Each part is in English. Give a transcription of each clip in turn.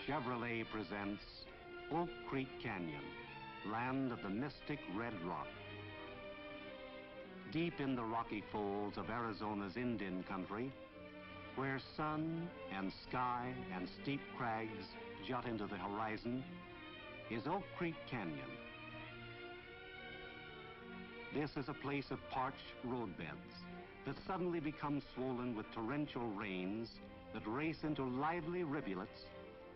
Chevrolet presents Oak Creek Canyon, land of the mystic red rock. Deep in the rocky folds of Arizona's Indian country, where sun and sky and steep crags jut into the horizon, is Oak Creek Canyon. This is a place of parched roadbeds that suddenly become swollen with torrential rains that race into lively rivulets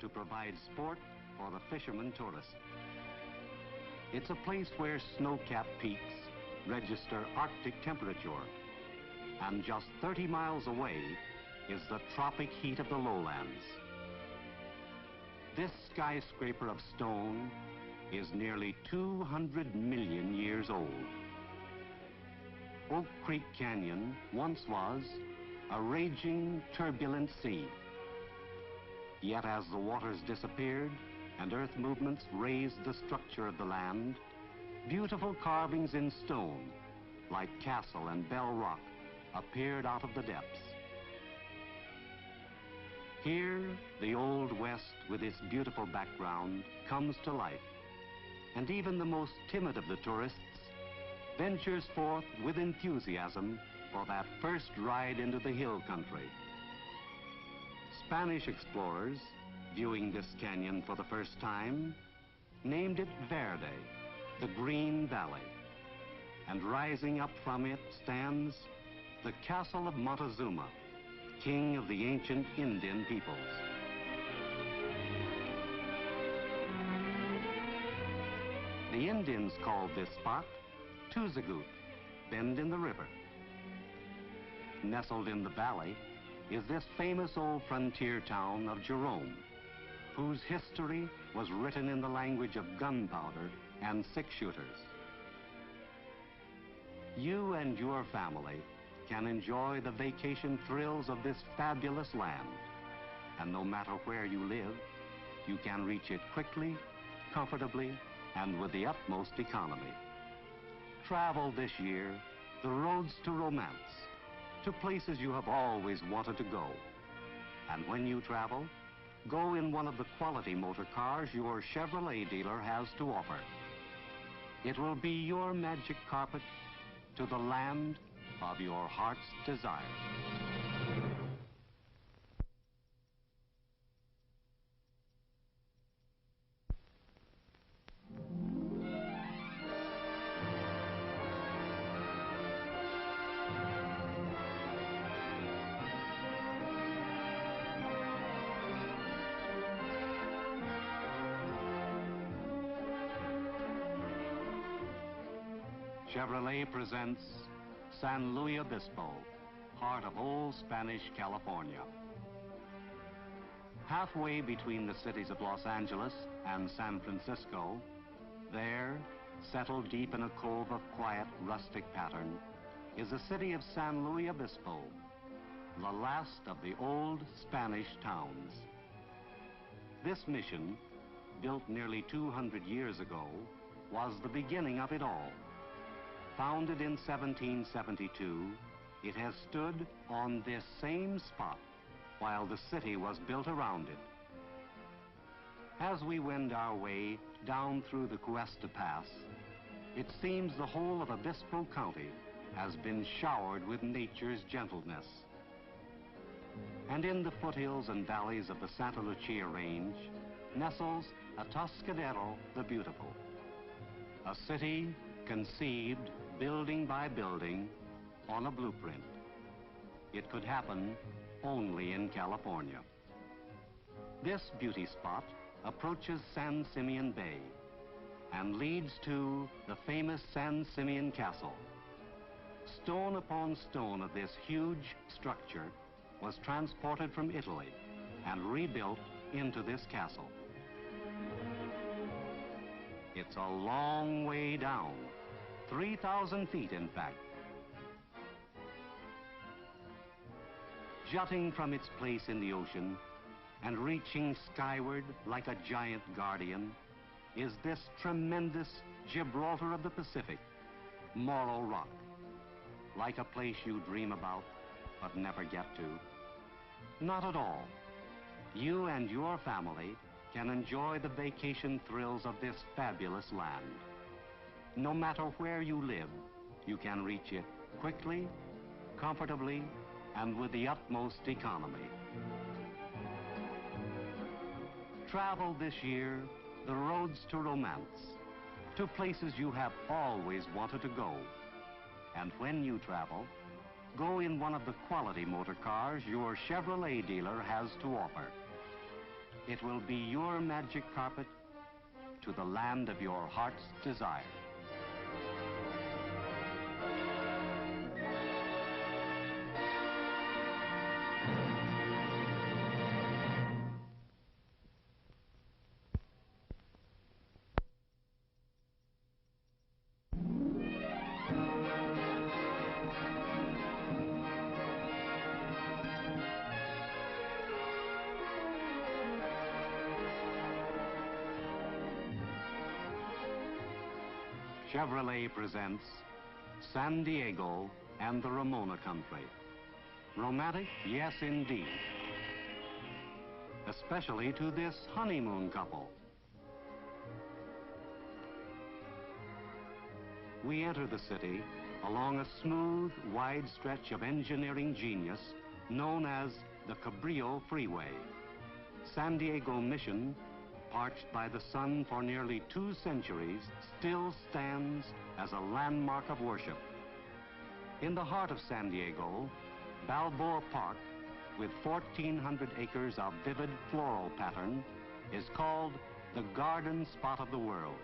to provide sport for the fisherman tourist. It's a place where snow-capped peaks register Arctic temperature, and just 30 miles away is the tropic heat of the lowlands. This skyscraper of stone is nearly 200 million years old. Oak Creek Canyon once was a raging, turbulent sea. Yet as the waters disappeared and earth movements raised the structure of the land, beautiful carvings in stone, like Castle and Bell Rock, appeared out of the depths. Here, the Old West, with its beautiful background, comes to life, and even the most timid of the tourists ventures forth with enthusiasm for that first ride into the hill country. Spanish explorers, viewing this canyon for the first time, named it Verde, the Green Valley, and rising up from it stands the Castle of Montezuma, king of the ancient Indian peoples. The Indians called this spot Tuzagut, Bend in the River. Nestled in the valley is this famous old frontier town of Jerome, whose history was written in the language of gunpowder and six-shooters. You and your family can enjoy the vacation thrills of this fabulous land, and no matter where you live, you can reach it quickly, comfortably, and with the utmost economy. Travel this year the roads to romance, to places you have always wanted to go. And when you travel, go in one of the quality motor cars your Chevrolet dealer has to offer. It will be your magic carpet to the land of your heart's desire. Chevrolet presents San Luis Obispo, heart of old Spanish California. Halfway between the cities of Los Angeles and San Francisco, there, settled deep in a cove of quiet, rustic pattern, is the city of San Luis Obispo, the last of the old Spanish towns. This mission, built nearly 200 years ago, was the beginning of it all. Founded in 1772, it has stood on this same spot while the city was built around it. As we wend our way down through the Cuesta Pass, it seems the whole of Obispo County has been showered with nature's gentleness. And in the foothills and valleys of the Santa Lucia Range nestles Atascadero the Beautiful, a city conceived building by building on a blueprint. It could happen only in California. This beauty spot approaches San Simeon Bay and leads to the famous San Simeon Castle. Stone upon stone of this huge structure was transported from Italy and rebuilt into this castle. It's a long way down, 3,000 feet in fact. Jutting from its place in the ocean and reaching skyward like a giant guardian is this tremendous Gibraltar of the Pacific, Morro Rock, like a place you dream about but never get to. Not at all. You and your family can enjoy the vacation thrills of this fabulous land. No matter where you live, you can reach it quickly, comfortably, and with the utmost economy. Travel this year the roads to romance, to places you have always wanted to go. And when you travel, go in one of the quality motor cars your Chevrolet dealer has to offer. It will be your magic carpet to the land of your heart's desire. Chevrolet presents San Diego and the Ramona country. Romantic? Yes, indeed. Especially to this honeymoon couple. We enter the city along a smooth, wide stretch of engineering genius known as the Cabrillo Freeway. San Diego Mission, parched by the sun for nearly 2 centuries, still stands as a landmark of worship. In the heart of San Diego, Balboa Park, with 1,400 acres of vivid floral pattern, is called the garden spot of the world.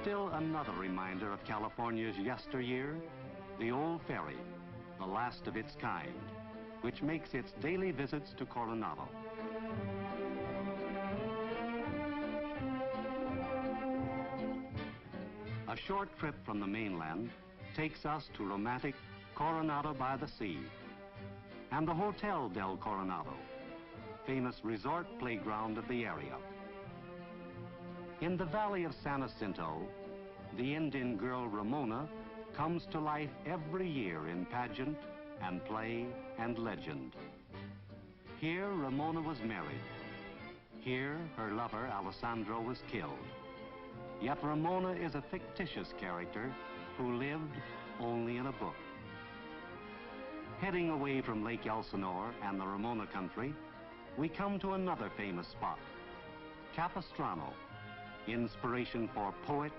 Still another reminder of California's yesteryear, the old ferry, the last of its kind, which makes its daily visits to Coronado. A short trip from the mainland takes us to romantic Coronado by the Sea and the Hotel del Coronado, famous resort playground of the area. In the valley of San Jacinto, the Indian girl Ramona comes to life every year in pageant and play and legend. Here Ramona was married. Here her lover Alessandro was killed. Yet Ramona is a fictitious character who lived only in a book. Heading away from Lake Elsinore and the Ramona country, we come to another famous spot, Capistrano, inspiration for poet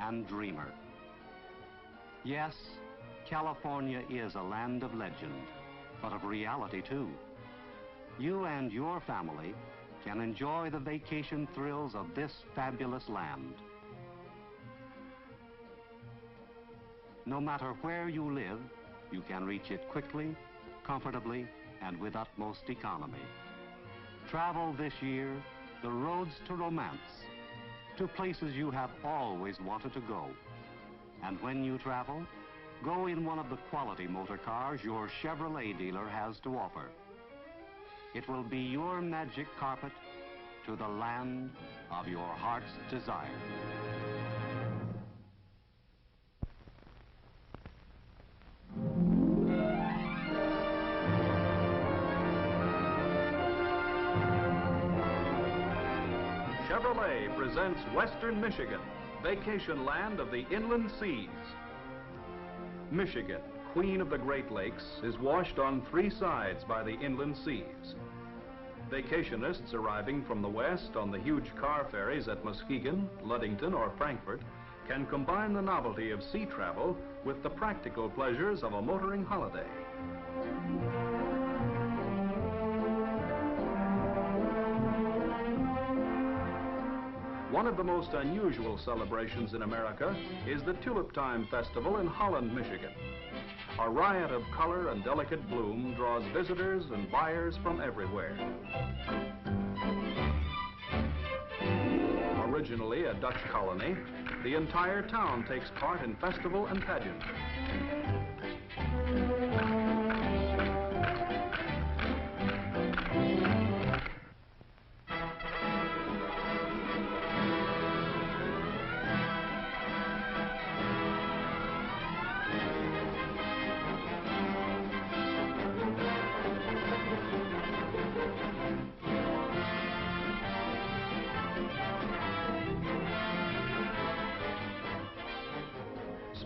and dreamer. Yes, California is a land of legend, but of reality too. You and your family can enjoy the vacation thrills of this fabulous land. No matter where you live, you can reach it quickly, comfortably, and with utmost economy. Travel this year the roads to romance, to places you have always wanted to go. And when you travel, go in one of the quality motor cars your Chevrolet dealer has to offer. It will be your magic carpet to the land of your heart's desire. Chevrolet presents Western Michigan, vacation land of the inland seas. Michigan, queen of the Great Lakes, is washed on 3 sides by the inland seas. Vacationists arriving from the west on the huge car ferries at Muskegon, Ludington, or Frankfort can combine the novelty of sea travel with the practical pleasures of a motoring holiday. One of the most unusual celebrations in America is the Tulip Time Festival in Holland, Michigan. A riot of color and delicate bloom draws visitors and buyers from everywhere. Originally a Dutch colony, the entire town takes part in festival and pageant.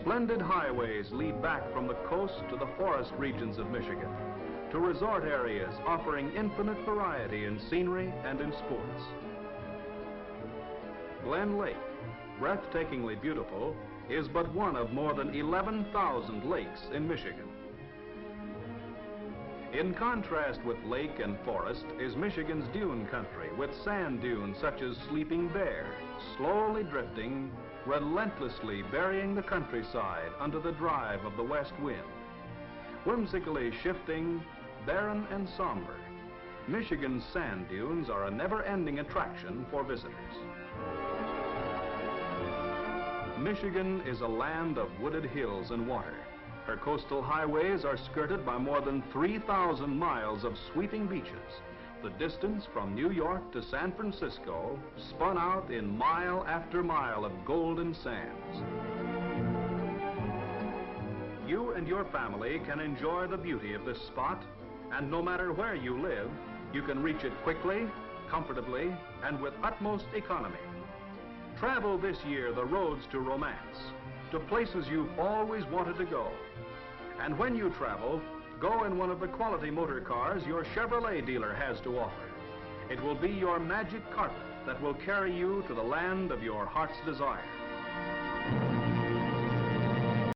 Splendid highways lead back from the coast to the forest regions of Michigan, to resort areas offering infinite variety in scenery and in sports. Glen Lake, breathtakingly beautiful, is but one of more than 11,000 lakes in Michigan. In contrast with lake and forest is Michigan's dune country, with sand dunes such as Sleeping Bear, slowly drifting, relentlessly burying the countryside under the drive of the west wind. Whimsically shifting, barren and somber, Michigan's sand dunes are a never-ending attraction for visitors. Michigan is a land of wooded hills and water. Her coastal highways are skirted by more than 3,000 miles of sweeping beaches. The distance from New York to San Francisco spun out in mile after mile of golden sands. You and your family can enjoy the beauty of this spot, and no matter where you live, you can reach it quickly, comfortably, and with utmost economy. Travel this year the roads to romance, to places you've always wanted to go. And when you travel, go in one of the quality motor cars your Chevrolet dealer has to offer. It will be your magic carpet that will carry you to the land of your heart's desire.